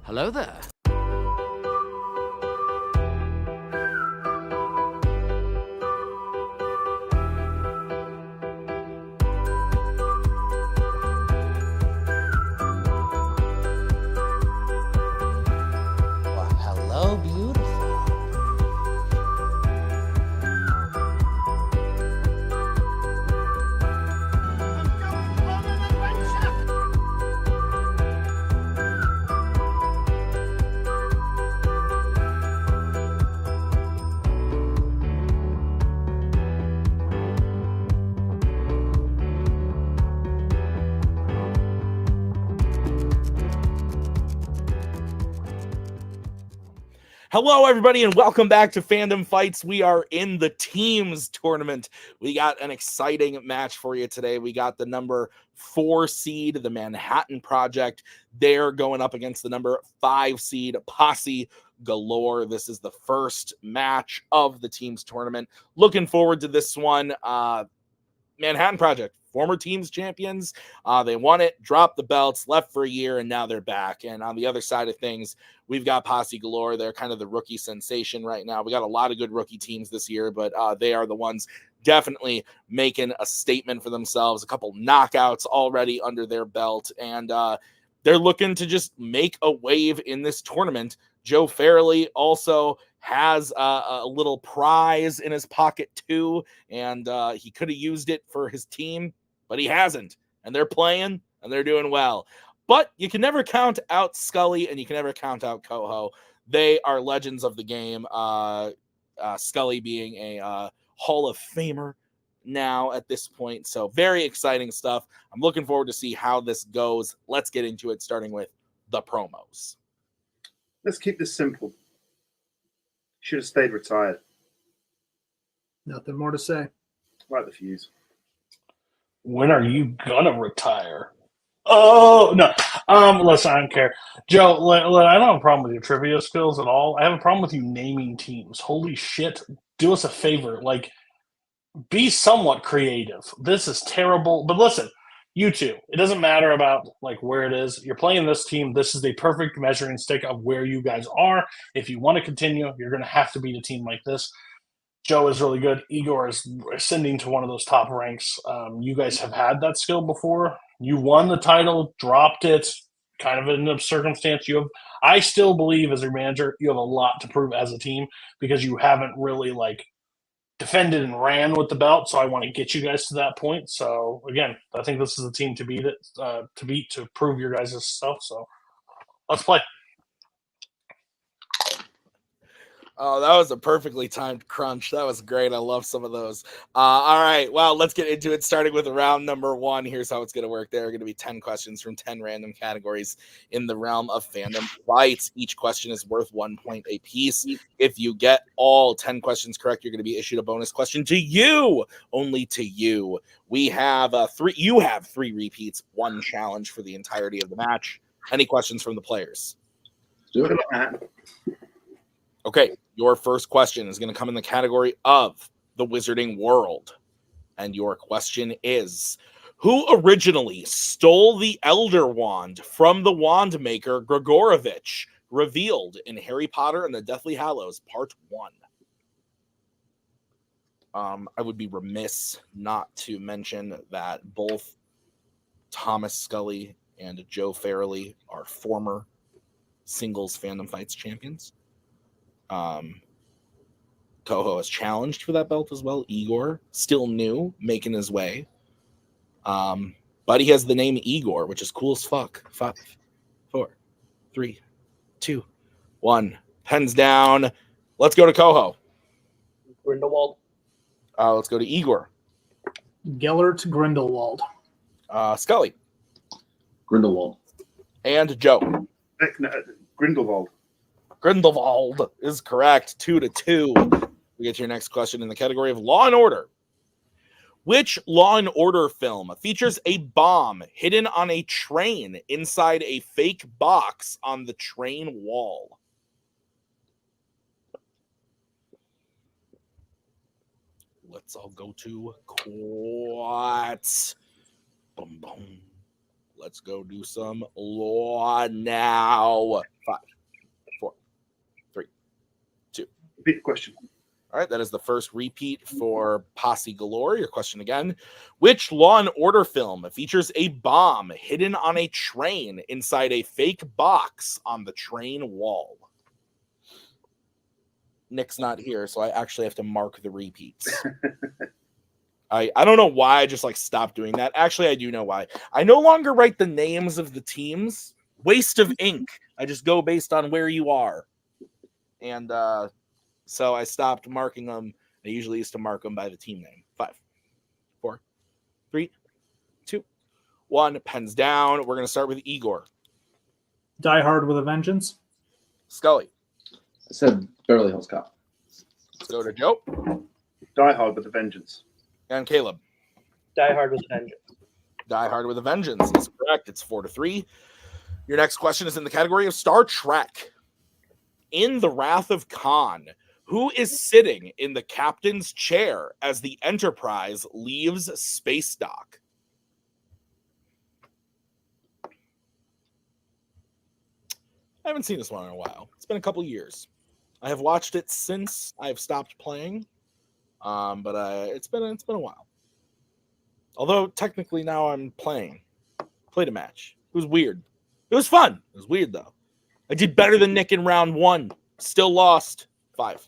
Hello there. Well, hello, beautiful. Hello, everybody, and welcome back to Fandom Fights. We are in the teams tournament. We got an exciting match for you today. We got the number 4 seed, the Manhattan Project. They're going up against the number 5 seed, Posse Galore. This is the first match of the teams tournament. Looking forward to this one. Manhattan Project, former teams champions. They won it, dropped the belts, left for a year, and now they're back. And on the other side of things, we've got Posse Galore. They're kind of the rookie sensation right now. We got a lot of good rookie teams this year, but they are the ones definitely making a statement for themselves. A couple knockouts already under their belt, and they're looking to just make a wave in this tournament. Joe Farrelly also has a little prize in his pocket too, and he could have used it for his team, but he hasn't. And they're playing, and they're doing well. But you can never count out Scully, and you can never count out Coho. They are legends of the game. Scully being a Hall of Famer now at this point. So very exciting stuff. I'm looking forward to see how this goes. Let's get into it, starting with the promos. Let's keep this simple. Should have stayed retired. Nothing more to say. Light the fuse. When are you gonna retire? Oh no. Listen, I don't care. Joe, I don't have a problem with your trivia skills at all. I have a problem with you naming teams. Holy shit. Do us a favor. Like, be somewhat creative. This is terrible. But listen, you two, it doesn't matter about like where it is. You're playing this team. This is the perfect measuring stick of where you guys are. If you want to continue, you're going to have to beat a team like this. Joe is really good. Igor is ascending to one of those top ranks. You guys have had that skill before. You won the title, dropped it, kind of in a circumstance. I still believe as your manager, you have a lot to prove as a team because you haven't really like defended and ran with the belt, so I want to get you guys to that point. So again, I think this is a team to beat to prove your guys' stuff. So let's play. Oh, that was a perfectly timed crunch. That was great. I love some of those. All right. Well, let's get into it, starting with round number 1. Here's how it's going to work. There are going to be 10 questions from 10 random categories in the realm of Fandom Fights. Each question is worth 1 point a piece. If you get all 10 questions correct, you're going to be issued a bonus question to you, only to you. We have 3. You have 3 repeats, 1 challenge for the entirety of the match. Any questions from the players? Do it. Okay, your first question is going to come in the category of the Wizarding World. And your question is, who originally stole the Elder Wand from the wand maker Grigorovich, revealed in Harry Potter and the Deathly Hallows Part 1? I would be remiss not to mention that both Thomas Scully and Joe Farrelly are former singles Fandom Fights champions. Coho is challenged for that belt as well. Igor, still new, making his way. But he has the name Igor, which is cool as fuck. 5, 4, 3, 2, 1. Pens down. Let's go to Coho. Grindelwald. Let's go to Igor. Gellert Grindelwald. Scully. Grindelwald. And Joe. Grindelwald. Grindelwald is correct. 2-2. We get to your next question in the category of Law and Order. Which Law and Order film features a bomb hidden on a train inside a fake box on the train wall? Let's all go to Quats. Boom, boom. Let's go do some law now. 5, 4, 3, 2. Repeat the question. All right, that is the first repeat for Posse Galore. Your question again. Which Law and Order film features a bomb hidden on a train inside a fake box on the train wall? Nick's not here, so I actually have to mark the repeats. I don't know why I just stopped doing that. Actually, I do know why. I no longer write the names of the teams. Waste of ink. I just go based on where you are. And so I stopped marking them. I usually used to mark them by the team name. 5, 4, 3, 2, 1. Pens down. We're going to start with Igor. Die Hard with a Vengeance. Scully. I said Beverly Hills Cop. Let's go to Joe. Die Hard with a Vengeance. And Caleb. Die Hard with a Vengeance. Die Hard with a Vengeance is correct. It's 4-3. Your next question is in the category of Star Trek. In The Wrath of Khan, who is sitting in the captain's chair as the Enterprise leaves space dock? I haven't seen this one in a while. It's been a couple years. I have watched it since I've stopped playing, but it's been a while. Although technically now I'm played a match. It was weird. It was fun. It was weird though. I did better than Nick in round 1. Still lost. 5.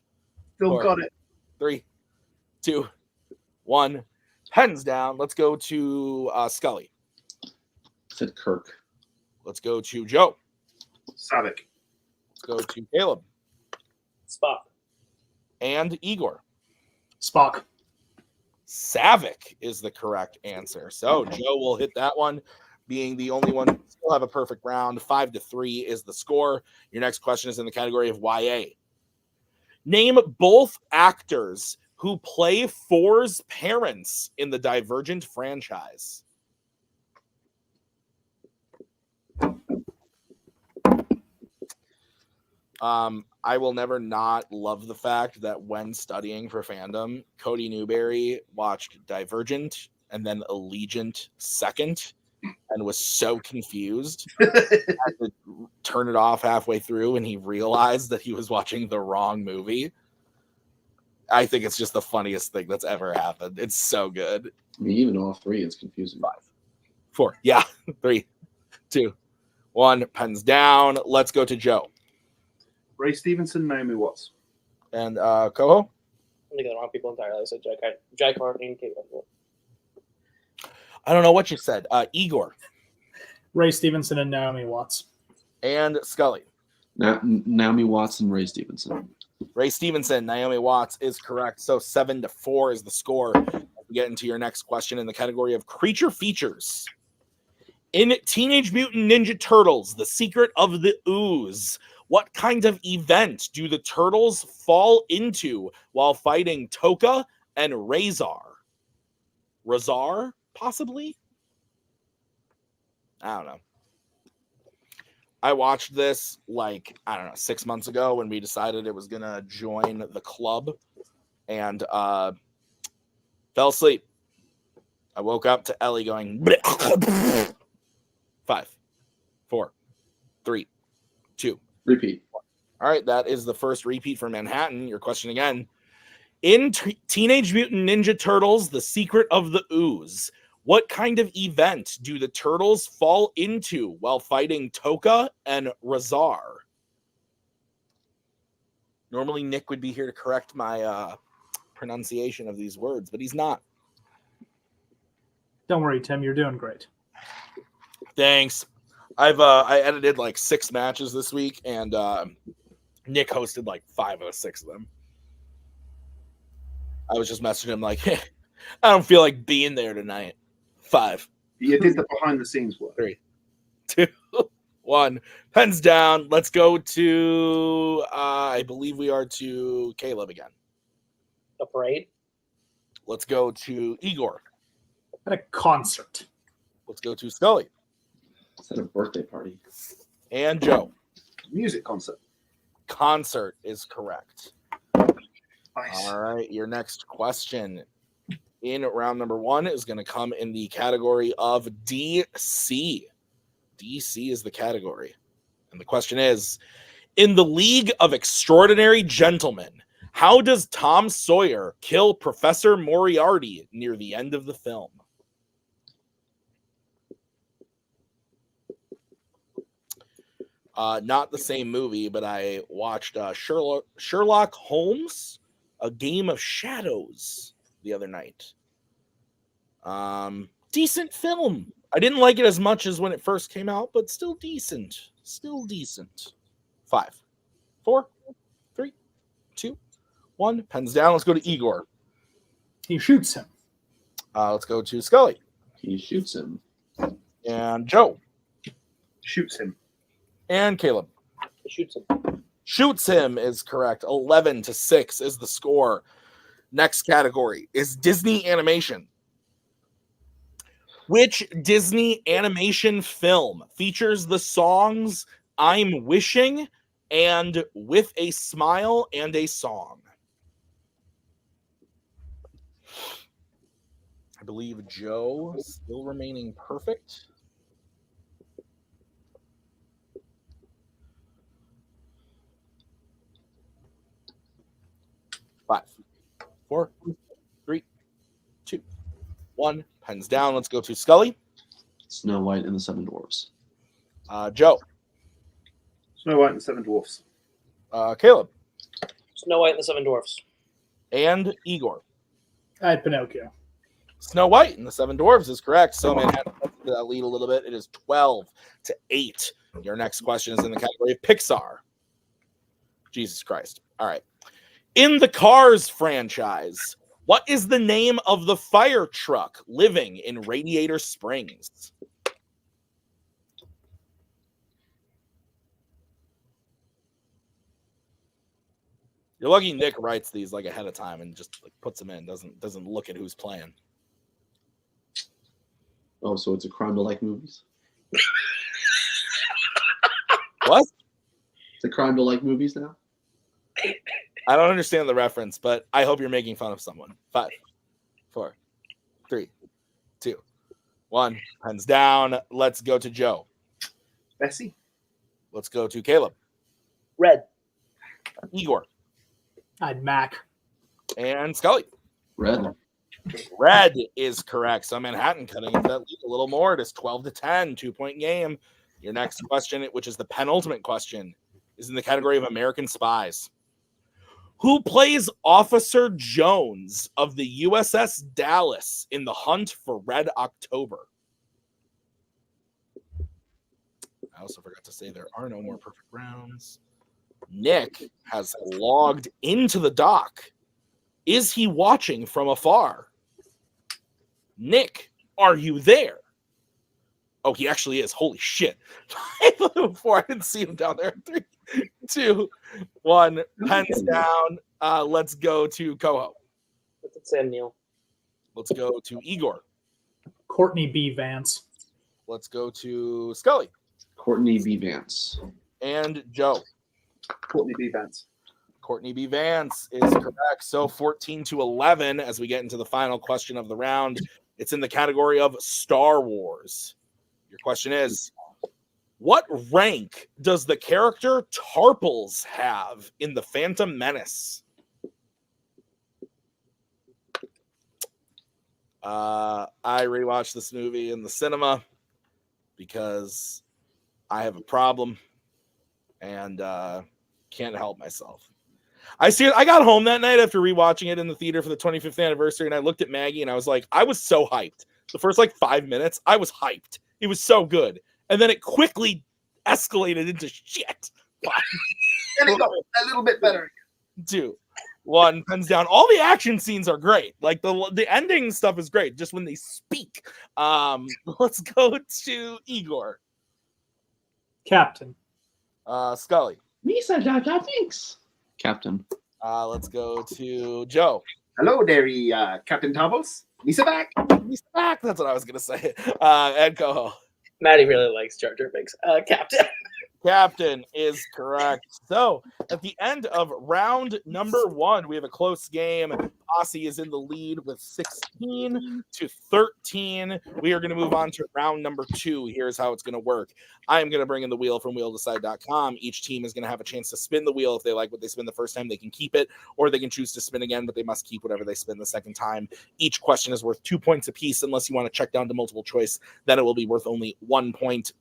Still 4, got it. 3, 2, 1. Pens down. Let's go to Scully. I said Kirk. Let's go to Joe. Savick. Let's go to Caleb. Spock. And Igor. Spock. Savick is the correct answer. So Joe will hit that one, being the only one to still have a perfect round. 5-3 is the score. Your next question is in the category of YA. Name both actors who play Four's parents in the Divergent franchise. I will never not love the fact that when studying for Fandom, Cody Newberry watched Divergent and then Allegiant second and was so confused. Had to turn it off halfway through and he realized that he was watching the wrong movie. I think it's just the funniest thing that's ever happened. It's so good. I mean, even all three, it's confusing. 5, 4, yeah, 3, 2, 1. Pens down. Let's go to Joe. Ray Stevenson, Naomi Watts. And Coho? I'm thinking the wrong people entirely. I said Jack Harvey and Kate Winslet. I don't know what you said. Igor. Ray Stevenson and Naomi Watts. And Scully. Naomi Watts and Ray Stevenson. Ray Stevenson, Naomi Watts is correct. So 7-4 is the score. We get into your next question in the category of creature features. In Teenage Mutant Ninja Turtles, The Secret of the Ooze, what kind of event do the turtles fall into while fighting Toka and Razar? Razar, possibly? I don't know. I watched this 6 months ago when we decided it was going to join the club and fell asleep. I woke up to Ellie going 5, 4, 3, 2. Repeat. All right, that is the first repeat for Manhattan. Your question again. In Teenage Mutant Ninja Turtles, The Secret of the Ooze, what kind of event do the turtles fall into while fighting Toka and Razar? Normally, Nick would be here to correct my pronunciation of these words, but he's not. Don't worry, Tim. You're doing great. Thanks. I edited 6 matches this week, and Nick hosted 5 of the 6 of them. I was just messaging him hey, I don't feel like being there tonight. 5. You did the behind the scenes work. 3, 2, 1. Pens down. Let's go to I believe we are to Caleb again. A parade. Let's go to Igor. At a concert. Let's go to Scully. Is that a birthday party? And Joe. Music concert. Concert is correct. Nice. All right, your next question in round number 1 is going to come in the category of DC. DC is the category. And the question is, in the League of Extraordinary Gentlemen, how does Tom Sawyer kill Professor Moriarty near the end of the film? Not the same movie, but I watched Sherlock Holmes, A Game of Shadows the other night. Decent film. I didn't like it as much as when it first came out, but still decent. Still decent. 5, 4, 3, 2, 1. Pens down. Let's go to Igor. He shoots him. Let's go to Scully. He shoots him. And Joe. Shoots him. And Caleb. Shoots him. Shoots him is correct. 11-6 is the score. Next category is Disney animation. Which Disney animation film features the songs I'm Wishing and With a Smile and a Song? I believe Joe still remaining perfect. Five, 4, 3, 2, 1. Pens down. Let's go to Scully. Snow White and the Seven Dwarfs. Joe. Snow White and the Seven Dwarfs. Caleb. Snow White and the Seven Dwarfs. And Igor. I had Pinocchio. Snow White and the Seven Dwarfs is correct. So Manhattan that lead a little bit. It is 12-8. Your next question is in the category of Pixar. Jesus Christ. All right. In the Cars franchise, what is the name of the fire truck living in Radiator Springs? You're lucky Nick writes these like ahead of time and just like puts them in. Doesn't look at who's playing. Oh, so it's a crime to like movies? What? It's a crime to like movies now? I don't understand the reference, but I hope you're making fun of someone. 5, 4, 3, 2, 1. Hands down. Let's go to Joe. Bessie. Let's go to Caleb. Red. Igor. I had Mac. And Scully. Red. Red is correct. So Manhattan cutting into that lead a little more. It is 12-10, 2-point game. Your next question, which is the penultimate question, is in the category of American Spies. Who plays Officer Jones of the USS Dallas in The Hunt for Red October? I also forgot to say there are no more perfect rounds. Nick has logged into the dock. Is he watching from afar? Nick, are you there? Oh, he actually is. Holy shit. Before I didn't see him down there. 3, 2, 1. Pens down. Let's go to Coho. That's Sam Neill. Let's go to Igor. Courtney B. Vance. Let's go to Scully. Courtney B. Vance. And Joe. Courtney B. Vance. Courtney B. Vance is correct. So 14-11 as we get into the final question of the round. It's in the category of Star Wars. Your question is, what rank does the character Tarpals have in The Phantom Menace? I rewatched this movie in the cinema because I have a problem and can't help myself. I got home that night after rewatching it in the theater for the 25th anniversary, and I looked at Maggie and I was like, I was so hyped. The first 5 minutes, I was hyped. It was so good. And then it quickly escalated into shit. And it got a little bit better. 2, 1, pens down. All the action scenes are great. Like the ending stuff is great. Just when they speak. Let's go to Igor. Captain. Scully. Misa Jar Jar Binks. Captain. Let's go to Joe. Hello there, Captain Tarpals. Lisa back. He's back. That's what I was gonna say. And Coho. Maddie really likes Jar Jar Binks. Captain. Captain is correct. So at the end of round number 1, we have a close game. Posse is in the lead with 16-13. We are going to move on to round number 2. Here's how it's going to work. I am going to bring in the wheel from wheeldecide.com. Each team is going to have a chance to spin the wheel. If they like what they spin the first time, they can keep it, or they can choose to spin again, but they must keep whatever they spin the second time. Each question is worth 2 points apiece. Unless you want to check down to multiple choice, then it will be worth only 1 point.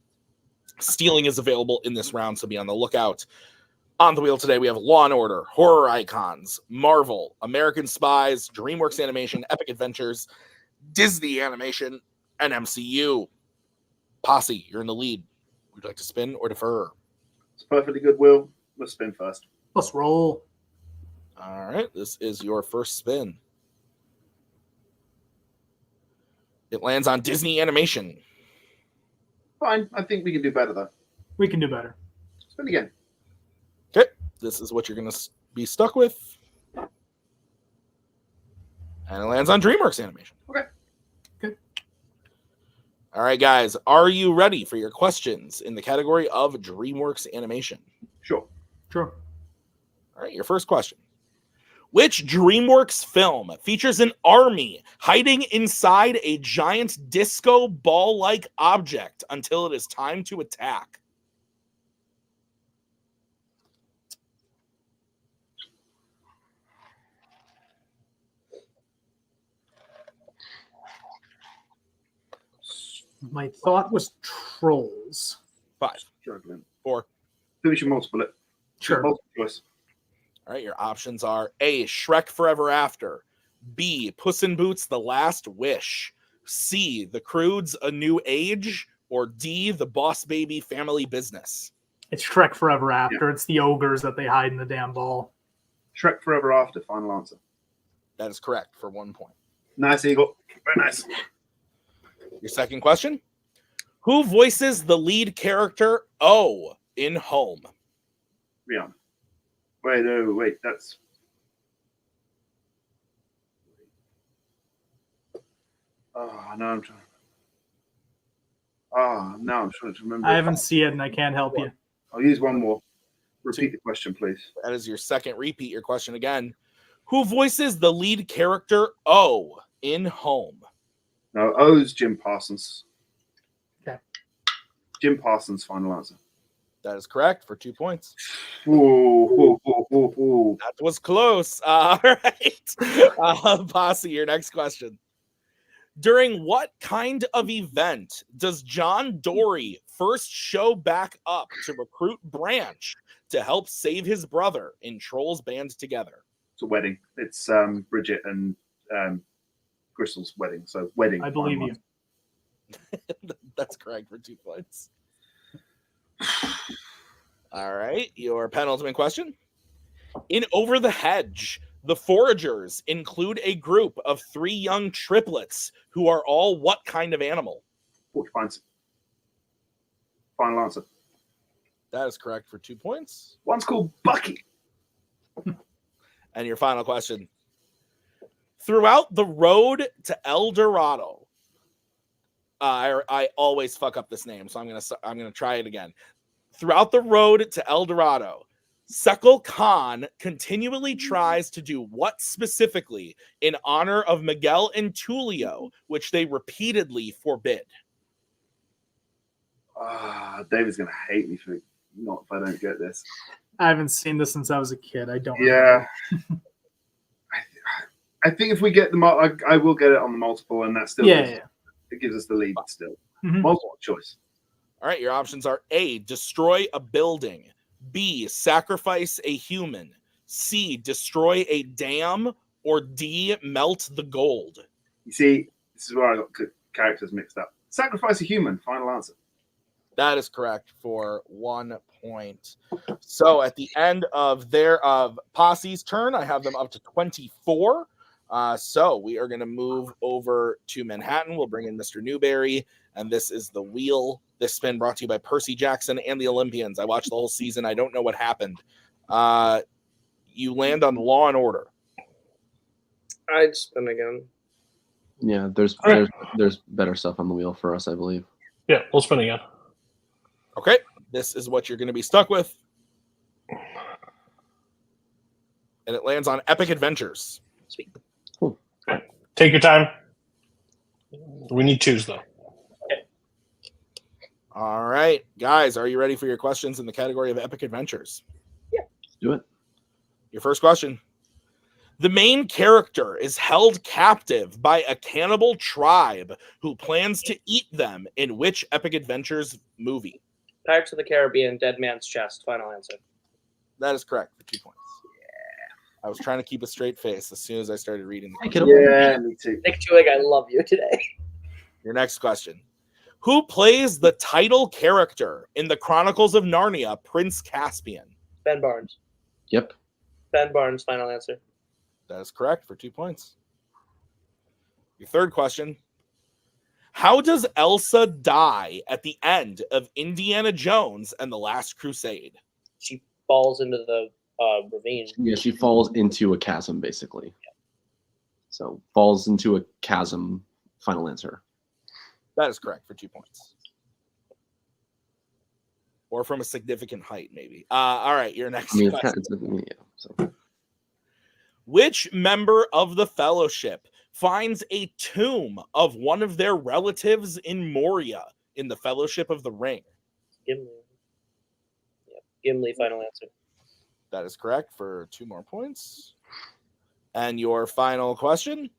Stealing is available in this round, so be on the lookout. On the wheel today, we have Law & Order, Horror Icons, Marvel, American Spies, DreamWorks Animation, Epic Adventures, Disney Animation, and MCU. Posse, you're in the lead. Would you like to spin or defer? It's perfectly good, Will. Let's spin first. Let's roll. All right, this is your first spin. It lands on Disney Animation. Fine. I think we can do better, though. We can do better. Spin again. Okay, this is what you're going to be stuck with. And it lands on DreamWorks Animation. Okay. Good. All right, guys, are you ready for your questions in the category of DreamWorks Animation? Sure. Sure. All right, your first question. Which DreamWorks film features an army hiding inside a giant disco ball-like object until it is time to attack? My thought was Trolls. 5, Struggling. 4. Think we should multiple it. Sure. Multiple choice. All right, your options are A, Shrek Forever After, B, Puss in Boots The Last Wish, C, The Croods A New Age, or D, The Boss Baby Family Business. It's Shrek Forever After. It's the ogres that they hide in the damn ball. Shrek Forever After. Final answer. That is correct for 1 point. Nice, Eagle. Very nice. Your second question. Who voices the lead character O in Home? Rihanna. Wait, no, wait. That's... Oh, no, I'm trying... Oh, no, I'm trying to remember. I haven't seen it and I can't help you. I'll use one more. Repeat the question, please. That is your second. Repeat your question again. Who voices the lead character O in Home? No, O's Jim Parsons. Okay. Jim Parsons, final answer. That is correct for 2 points. Ooh. That was close. All right. Posse, your next question. During what kind of event does John Dory first show back up to recruit Branch to help save his brother in Trolls Band Together? It's a wedding. It's Bridget and Crystal's wedding. So wedding. I believe you. That's correct for 2 points. All right, your penultimate question. In Over the Hedge, the Foragers include a group of 3 young triplets who are all what kind of animal? Porcupines. Final answer. That is correct for 2 points. One's called Bucky. And your final question. Throughout the road to El Dorado, I always fuck up this name, so I'm gonna try it again. Throughout the road to El Dorado, Sekal Khan continually tries to do what specifically in honor of Miguel and Tulio, which they repeatedly forbid? David's gonna hate me for not if I don't get this. I haven't seen this since I was a kid. I don't Yeah. I think if we get the I will get it on the multiple, and that still it gives us the lead still. Mm-hmm. Multiple choice. All right, your options are A, destroy a building, B, sacrifice a human, C, destroy a dam, or D, melt the gold. You see, this is where I got characters mixed up. Sacrifice a human. Final answer. That is correct for 1 point. So at the end of Posse's turn, I have them up to 24. So we are going to move over to Manhattan. We'll bring in Mr. Newberry, and this is the wheel. This spin brought to you by Percy Jackson and the Olympians. I watched the whole season. I don't know what happened. You land on Law and Order. I'd spin again. Yeah, there's better stuff on the wheel for us, I believe. Yeah, we'll spin again. Okay. This is what you're going to be stuck with. And it lands on Epic Adventures. Sweet. Take your time. We need twos, though. All right, guys, are you ready for your questions in the category of Epic Adventures? Yeah. Do it. Your first question. The main character is held captive by a cannibal tribe who plans to eat them in which Epic Adventures movie? Pirates of the Caribbean, Dead Man's Chest. Final answer. That is correct for 2 points. I was trying to keep a straight face as soon as I started reading. Yeah, me too. Nick Julig, I love you today. Your next question. Who plays the title character in the Chronicles of Narnia, Prince Caspian? Ben Barnes. Yep. Ben Barnes. Final answer. That is correct for 2 points. Your third question. How does Elsa die at the end of Indiana Jones and the Last Crusade? She falls into the ravine. Yeah, she falls into a chasm, basically. Yeah. So falls into a chasm. Final answer. That is correct for 2 points. Or from a significant height, maybe. All right, your next question. So. Which member of the Fellowship finds a tomb of one of their relatives in Moria in the Fellowship of the Ring? Gimli. Yep. Gimli. Final answer. That is correct for 2 more points. And your final question.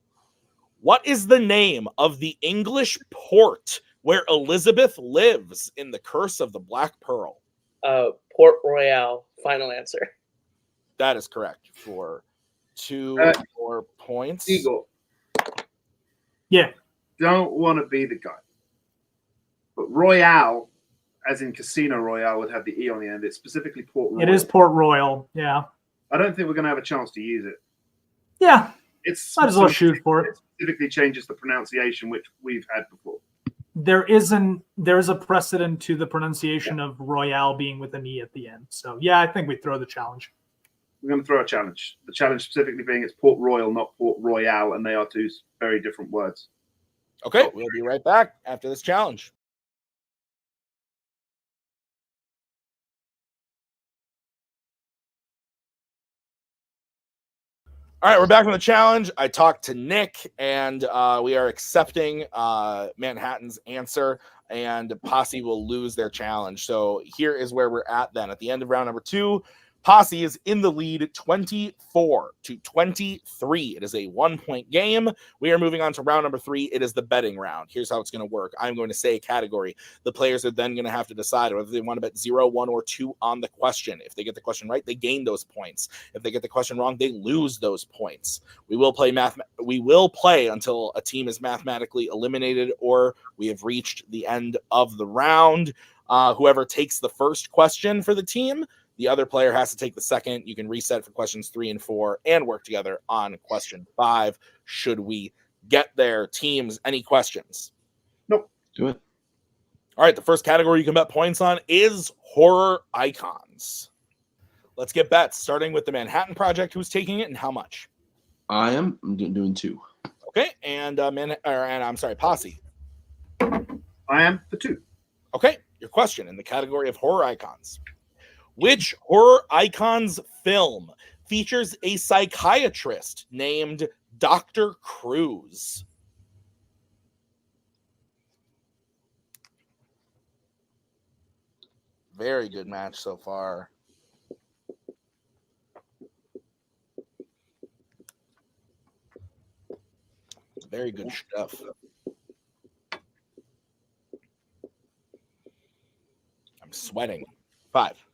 What is the name of the English port where Elizabeth lives in The Curse of the Black Pearl? Port Royal. Final answer. That is correct for 2 more points. Eagle. Yeah. Don't want to be the guy. But Royale, as in Casino Royale, would have the E on the end. It's specifically Port Royal. It is Port Royal. Yeah. I don't think we're going to have a chance to use it. Yeah. It's Might as well shoot for it. It specifically changes the pronunciation, which we've had before. There is a precedent to the pronunciation of Royale being with an E at the end. So yeah, I think we throw the challenge. We're going to throw a challenge. The challenge specifically being it's Port Royal, not Port Royale, and they are two very different words. Okay, we'll be right back after this challenge. All right, we're back from the challenge. I talked to Nick, and we are accepting Manhattan's answer, and Posse will lose their challenge. So here is where we're at then. At the end of round number 2, Posse is in the lead 24-23. It is a 1-point game. We are moving on to round number 3. It is the betting round. Here's how it's going to work. I'm going to say a category. The players are then going to have to decide whether they want to bet 0, 1, or 2 on the question. If they get the question right, they gain those points. If they get the question wrong, they lose those points. We will play until a team is mathematically eliminated or we have reached the end of the round. Whoever takes the first question for the team, the other player has to take the second. You can reset for questions 3 and 4 and work together on question 5 should we get there. Teams, any questions? Nope. Do it. All right, the first category you can bet points on is horror icons. Let's get bets, starting with the Manhattan Project. Who's taking it and how much? I'm doing 2. Okay, and Posse. I am for 2. Okay, your question in the category of horror icons. Which horror icons film features a psychiatrist named Dr. Cruz? Very good match so far. Very good stuff. I'm sweating. 5,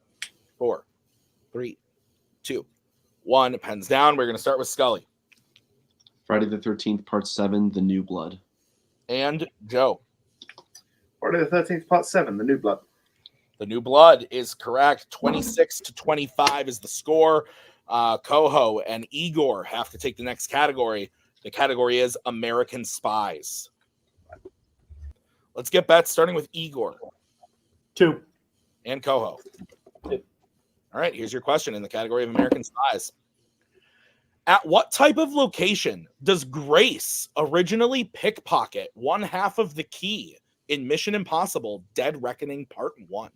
4, 3, 2, 1. Pens down. We're going to start with Scully. Friday the 13th, Part 7, The New Blood. And Joe. Friday the 13th, Part 7, The New Blood. The New Blood is correct. 26-25 is the score. Coho and Igor have to take the next category. The category is American Spies. Let's get bets, starting with Igor. 2. And Coho. 2. All right, here's your question in the category of American Spies. At what type of location does Grace originally pickpocket one half of the key in Mission Impossible Dead Reckoning Part 1?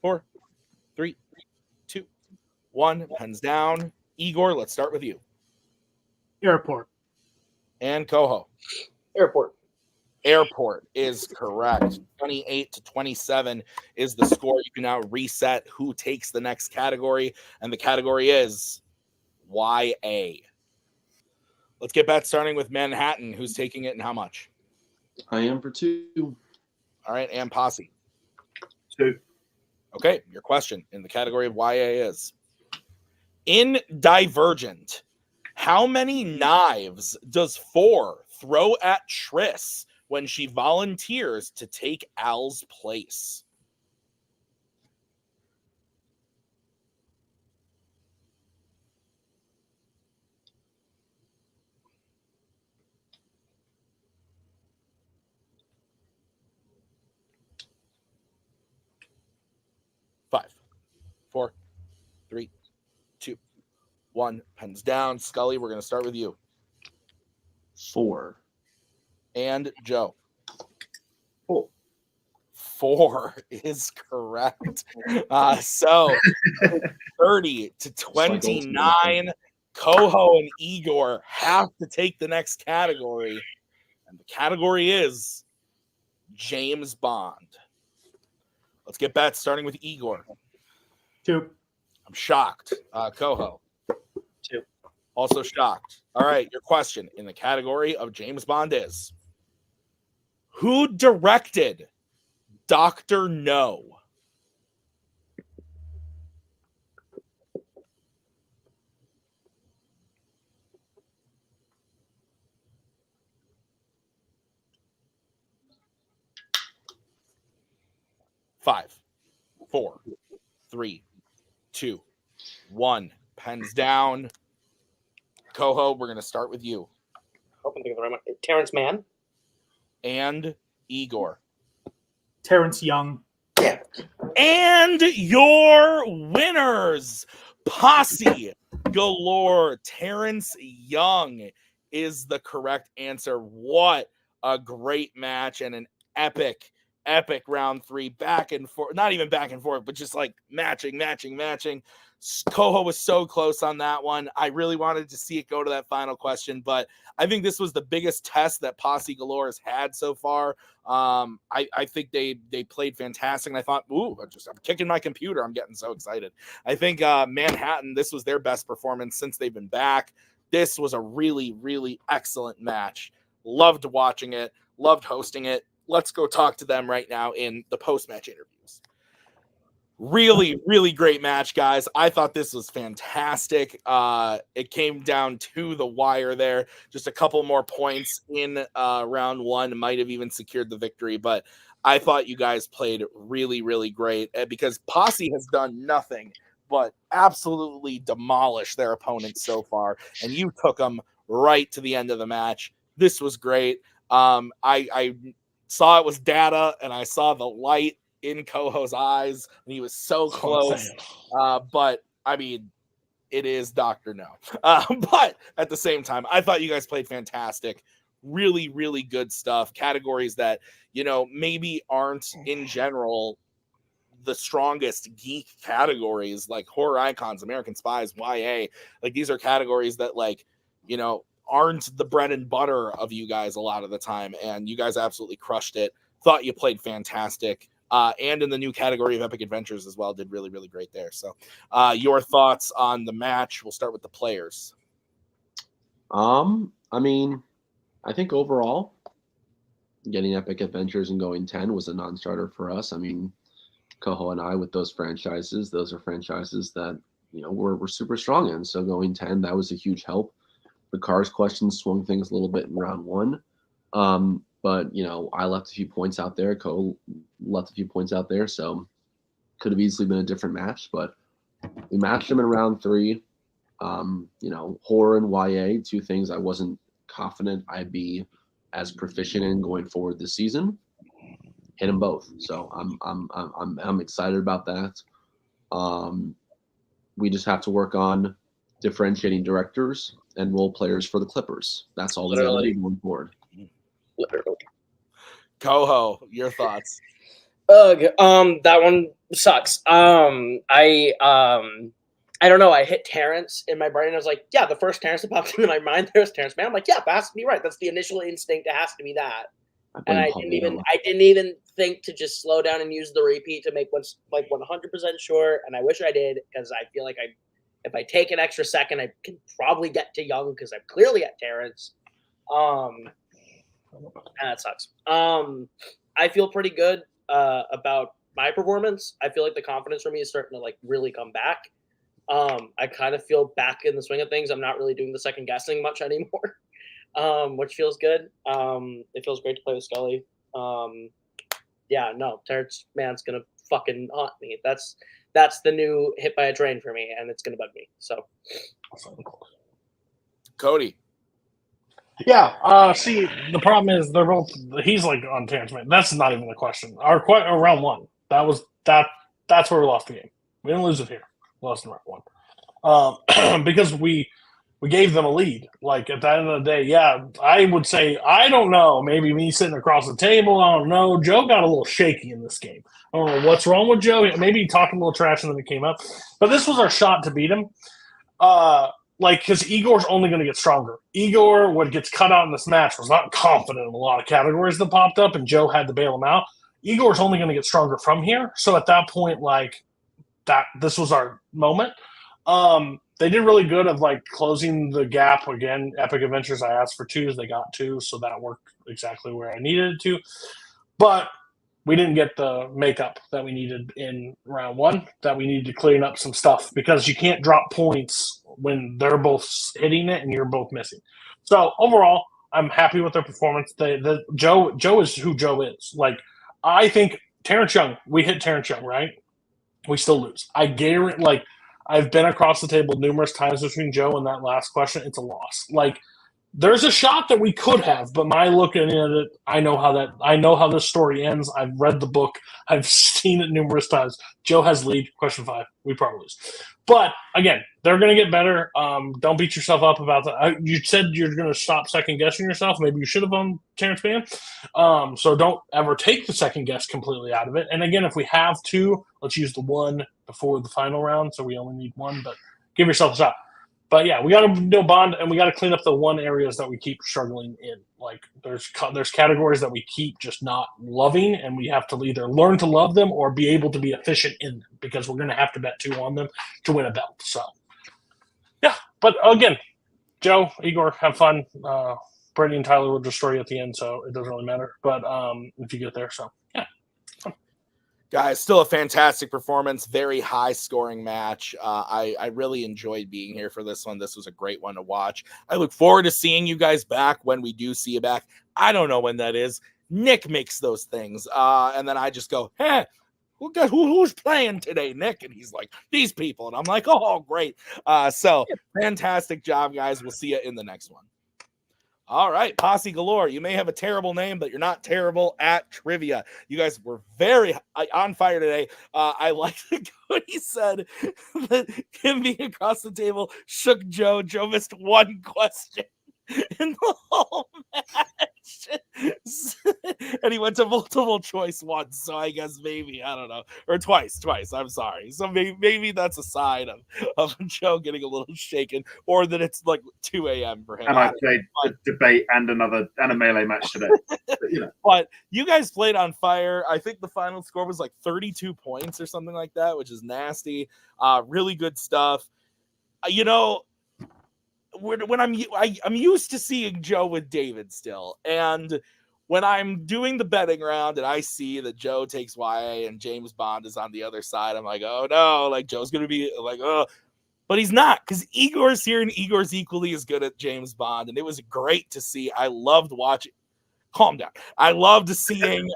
4, 3, 2, 1. Pens down. Igor, let's start with you. Airport. And Coho. Airport. Airport is correct. 28-27 is the score. You can now reset who takes the next category, and the category is YA. Let's get back starting with Manhattan. Who's taking it and how much? I am for 2. All right, and Posse. 2. Okay, your question in the category of YA is, in Divergent, how many knives does 4 throw at Triss when she volunteers to take Al's place? Five, 4, 3, 2, 1. Pens down. Scully, we're going to start with you. 4. And Joe. 4. 4 is correct. So 30-29. Coho and Igor have to take the next category. And the category is James Bond. Let's get bets starting with Igor. 2. I'm shocked. Coho. 2. Also shocked. All right, your question in the category of James Bond is, who directed Dr. No? Five, 4, 3, 2, 1. Pens down. Coho, we're going to start with you. Hope I'm thinking the right one. Terrence Mann. And Igor. Terrence Young. And your winners, Posse, Galore, Terrence Young is the correct answer. What a great match and an epic round 3, back and forth. Not even back and forth, but just like matching. Coho was so close on that one. I really wanted to see it go to that final question, but I think this was the biggest test that Posse Galore has had so far. I think they played fantastic, and I thought, I'm kicking my computer. I'm getting so excited. I think Manhattan, this was their best performance since they've been back. This was a really, really excellent match. Loved watching it. Loved hosting it. Let's go talk to them right now in the post-match interviews. Really, really great match, guys. I thought this was fantastic. It came down to the wire there. Just a couple more points in round 1 might have even secured the victory, but I thought you guys played really, really great because Posse has done nothing but absolutely demolish their opponents so far, and you took them right to the end of the match. This was great. I saw it was data, and I saw the light in Coho's eyes, and he was so close. But I mean, it is Dr. No. But at the same time, I thought you guys played fantastic. Really, really good stuff. Categories that, maybe aren't in general the strongest geek categories, like horror icons, American Spies, YA. Like, these are categories that, aren't the bread and butter of you guys a lot of the time. And you guys absolutely crushed it. Thought you played fantastic. And in the new category of Epic Adventures as well, did really, really great there. So your thoughts on the match? We'll start with the players. I think overall, getting Epic Adventures and going 10 was a non-starter for us. I mean, Coho and I, with those franchises are franchises that, we're super strong in. So going 10, that was a huge help. The Cars question swung things a little bit in round 1. But, I left a few points out there. Coho left a few points out there. So could have easily been a different match. But we matched them in round 3. Horror and YA, 2 things I wasn't confident I'd be as proficient in going forward this season. Hit them both. So I'm excited about that. We just have to work on differentiating directors and role players for the Clippers. That's all we got to do going forward. Literally. Coho, your thoughts? Ugh, that one sucks. I don't know. I hit Terrence in my brain. I was like, yeah, the first Terrence that popped into my mind, there's Terrence Man. I'm like, yeah, that has to be right. That's the initial instinct. It has to be that. And I didn't even think to just slow down and use the repeat to make what's like 100% sure. And I wish I did, because I feel like if I take an extra second, I can probably get to Young, because I'm clearly at Terrence. And that sucks. I feel pretty good about my performance. I feel like the confidence for me is starting to like really come back. I kind of feel back in the swing of things. I'm not really doing the second guessing much anymore, which feels good. It feels great to play with Scully. Yeah, no, Terrence Man's gonna fucking haunt me. That's the new hit by a train for me, and it's gonna bug me. So, Cody. Yeah. See, the problem is they're both. He's like on Terrence Man. That's not even the question. Our round one. That's where we lost the game. We didn't lose it here. We lost in round one. Because we gave them a lead. Like at the end of the day, yeah, I would say I don't know. Maybe me sitting across the table. I don't know. Joe got a little shaky in this game. I don't know what's wrong with Joe. Maybe he talked a little trash and then it came up. But this was our shot to beat him. Because Igor's only going to get stronger. Igor, what gets cut out in this match, was not confident in a lot of categories that popped up, and Joe had to bail him out. Igor's only going to get stronger from here. So at that point, this was our moment. They did really good of closing the gap again. Epic Adventures, I asked for 2s, they got 2, so that worked exactly where I needed it to. But we didn't get the makeup that we needed in round one, that we needed to clean up some stuff, because you can't drop points when they're both hitting it and you're both missing. So overall, I'm happy with their performance. Joe is who Joe is. I think Terrence Young, we hit Terrence Young, right? We still lose. I guarantee, I've been across the table numerous times between Joe and that last question. It's a loss. There's a shot that we could have, but my looking at it, I know how this story ends. I've read the book. I've seen it numerous times. Joe has lead. Question 5. We probably lose. But again, they're going to get better. Don't beat yourself up about that. You said you're going to stop second guessing yourself. Maybe you should have on Terrence Mann. So don't ever take the second guess completely out of it. And again, if we have 2, let's use the 1 before the final round. So we only need 1, but give yourself a shot. But yeah, we got to do a bond, and we got to clean up the 1 areas that we keep struggling in. There's categories that we keep just not loving, and we have to either learn to love them or be able to be efficient in them, because we're going to have to bet 2 on them to win a belt. So yeah, but again, Joe, Igor, have fun. Brady and Tyler will destroy you at the end, so it doesn't really matter. But if you get there, so yeah. Guys, still a fantastic performance. Very high scoring match. I really enjoyed being here for this one. This was a great one to watch. I look forward to seeing you guys back when we do see you back. I don't know when that is. Nick makes those things. And then I just go, hey, who's playing today, Nick? And he's like, these people. And I'm like, oh, great. So fantastic job, guys. We'll see you in the next one. All right, Posse Galore. You may have a terrible name, but you're not terrible at trivia. You guys were very on fire today. I like what he said, that him being across the table shook Joe. Joe missed 1 question in the whole match. And he went to multiple choice once, so I guess maybe, I don't know, or twice, I'm sorry. So maybe that's a sign of Joe getting a little shaken, or that it's 2 a.m. for him. And I played a debate and a melee match today. But you guys played on fire. I think the final score was 32 points or something like that, which is nasty. Really good stuff. When I'm used to seeing Joe with David still, and when I'm doing the betting round and I see that Joe takes YA and James Bond is on the other side, I'm like, oh no, Joe's gonna be oh, but he's not, because Igor's here and Igor's equally as good at James Bond, and it was great to see. I loved watching. Calm down. I loved seeing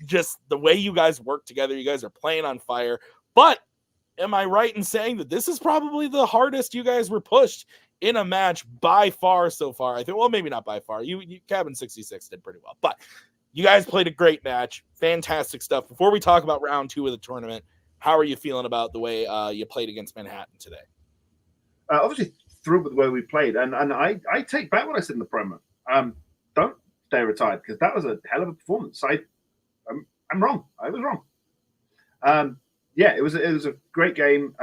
just the way you guys work together. You guys are playing on fire. But am I right in saying that this is probably the hardest you guys were pushed in a match by far so far? I think, well, maybe not by far. You Cabin 66 did pretty well, but you guys played a great match. Fantastic stuff. Before we talk about round 2 of the tournament, how are you feeling about the way you played against Manhattan today? Obviously thrilled with the way we played, and I take back what I said in the promo. Don't stay retired, because that was a hell of a performance. I'm wrong. I was wrong. Yeah, it was a great game.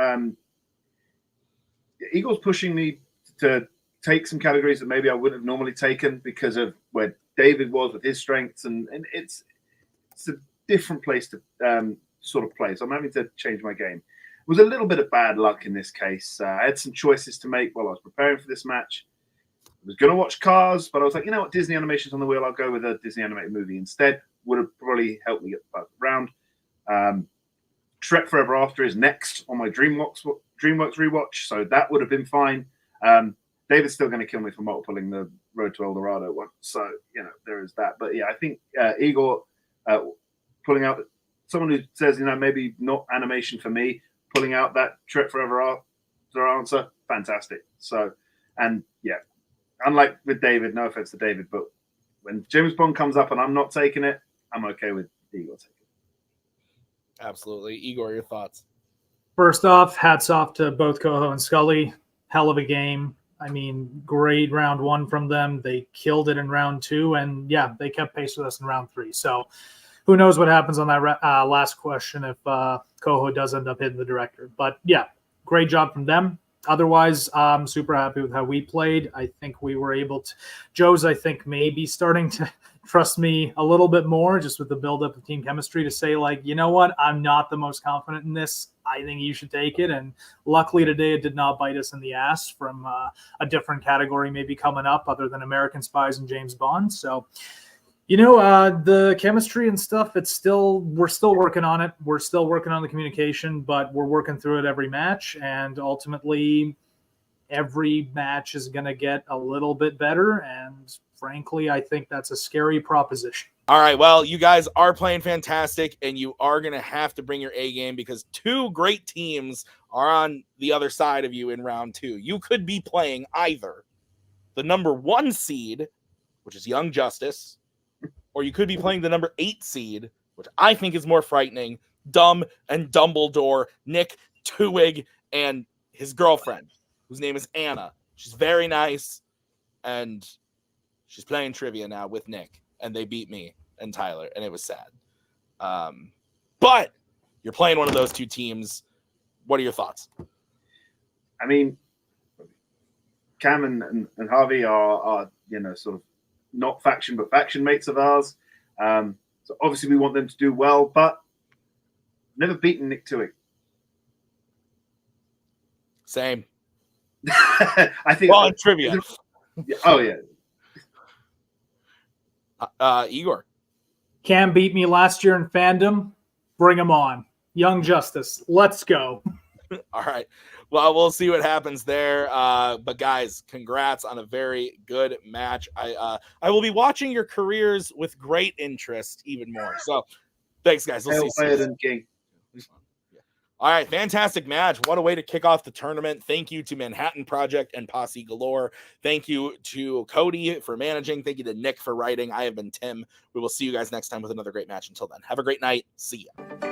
Eagles pushing me to take some categories that maybe I wouldn't have normally taken because of where David was with his strengths, and it's a different place to sort of play. So I'm having to change my game. It was a little bit of bad luck in this case. I had some choices to make while I was preparing for this match. I was going to watch Cars, but I was like, you know what, Disney animation's on the wheel. I'll go with a Disney animated movie instead. Would have probably helped me get the round. Shrek Forever After is next on my DreamWorks rewatch, so that would have been fine. David's still going to kill me for multipling the Road to El Dorado one, so there is that. But yeah, I think Igor pulling out someone who says maybe not animation for me, pulling out that Shrek Forever After answer, fantastic. So, and yeah, unlike with David, no offense to David, but when James Bond comes up and I'm not taking it, I'm okay with Igor taking it. Absolutely. Igor, your thoughts? First off, hats off to both Coho and Scully. Hell of a game. I mean, great round one from them. They killed it in round two, and yeah, they kept pace with us in round three. So who knows what happens on that last question if Coho does end up hitting the director. But yeah, great job from them. Otherwise, I'm super happy with how we played. I think we were able to – Joe's, I think, maybe starting to trust me a little bit more just with the buildup of team chemistry to say, like, you know what, I'm not the most confident in this. I think you should take it. And luckily today it did not bite us in the ass from a different category maybe coming up other than American Spies and James Bond. So – the chemistry and stuff, we're still working on it. We're still working on the communication, but we're working through it every match. And ultimately, every match is going to get a little bit better. And frankly, I think that's a scary proposition. All right. Well, you guys are playing fantastic, and you are going to have to bring your A game because two great teams are on the other side of you in round two. You could be playing either the number 1 seed, which is Young Justice, or you could be playing the number 8 seed, which I think is more frightening, Dumb and Dumbledore, Nick Tuig, and his girlfriend, whose name is Anna. She's very nice, and she's playing trivia now with Nick, and they beat me and Tyler, and it was sad. But you're playing one of those two teams. What are your thoughts? I mean, Cam and Harvey are sort of not faction, but faction mates of ours. So obviously we want them to do well, but never beaten Nick Tuig. Same. I think. Well, in trivia. Oh, yeah. Igor. Cam beat me last year in Fandom. Bring him on. Young Justice. Let's go. All right. Well, we'll see what happens there. But guys, congrats on a very good match. I will be watching your careers with great interest even more. So thanks, guys. We'll see you soon. King. All right, fantastic match. What a way to kick off the tournament. Thank you to Manhattan Project and Posse Galore. Thank you to Cody for managing. Thank you to Nick for writing. I have been Tim. We will see you guys next time with another great match. Until then, have a great night. See ya.